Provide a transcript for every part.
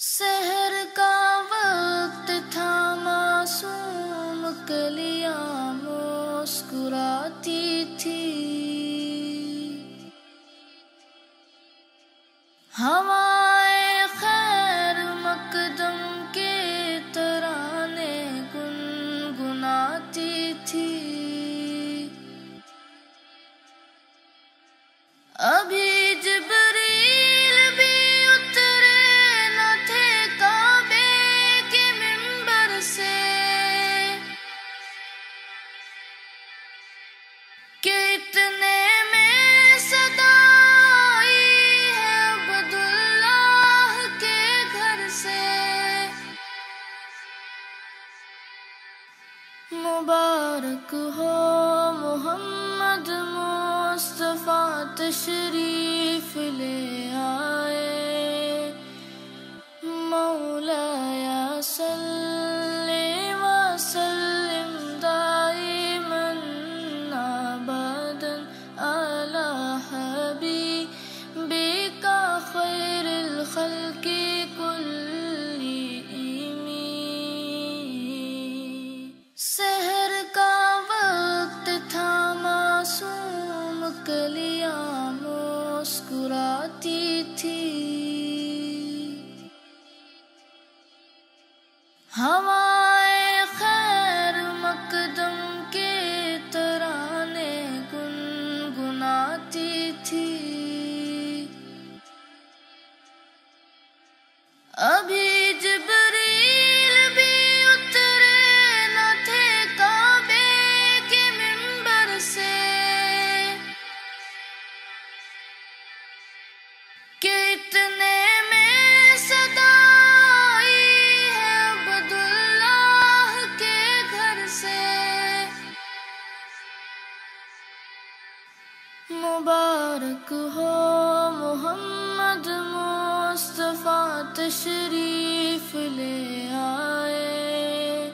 سحر کا وقت تھا، معصوم کلیاں مسکراتی تھی، ہوائے خیر مقدم کے ترانے گنگناتی تھی۔ ابھی جبریل بھی اترے نہ تھے کعبے کے منبر سے، کہ اتنے میں صدا آئی ہے عبداللہ کے گھر سے۔ مبارک ہو محمد مصطفیٰ تشریف لے آئے، مولایا صلی وسلم دائما ابدا علی حبیبک خیر الخلق کلہم۔ سحر کا وقت تھا، معصوم کلیاں مسکراتی تھی، ہوائے خیر مقدم کے ترانے گنگناتی تھی۔ ابھی جبریل بھی اترے نہ تھے کعبے کے منبر سے، کہ اتنے میں صدا آئی ہے عبداللہ کے گھر سے۔ مبارک ہو محمد مصطفیٰ تشریف لے آئے،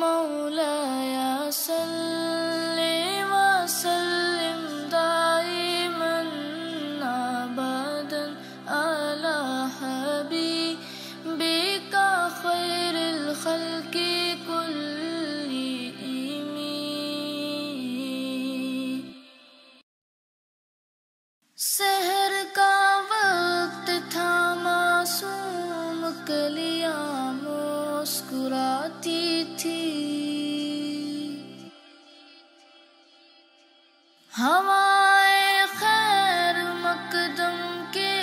مولایا صلی وسلم دائما ابدا علی حبیبک خیر الخلق کلہم۔ سحر کا وقت تھا، معصوم کلیاں مسکراتی تھی، ہوائے خیر مقدم کے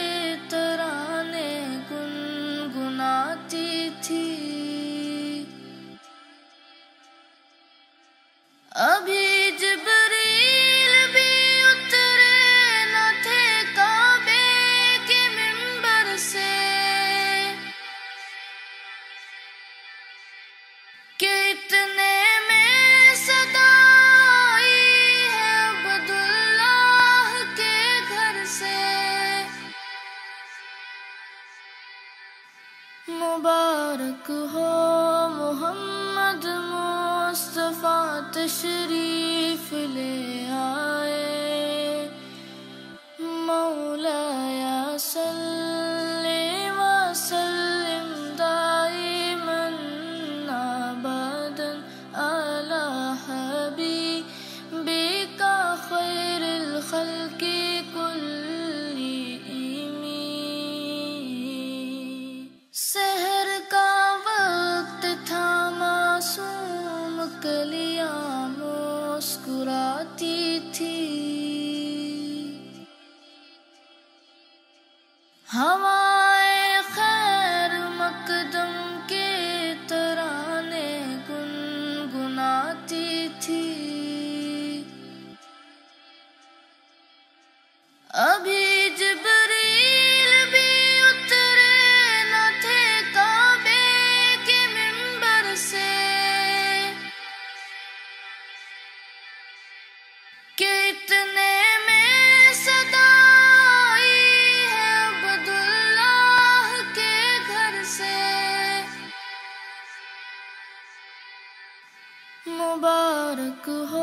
ترانے گنگناتی تھی۔ ابھی جبریل بھی اترے نہ تھے کعبے کے منبر سے، کہ اتنے میں صدا آئی ہے عبداللہ کے گھر سے۔ مبارک ہو محمد مصطفیٰ تشریف لے آئے، مولایا صلی وسلم دائما ابدا علی حبیبک خیر الخلق کلہم۔ سحر کا وقت تھا، معصوم کلیاں مسکراتی تھی، ہوائے خیر مقدم کے ترانے گنگناتی تھی۔ ابھی جبریل بھی اترے نہ تھے کعبے کے منبر سے، کہ اتنے میں صدا آئی ہے عبداللہ کے گھر سے۔ مبارک ہو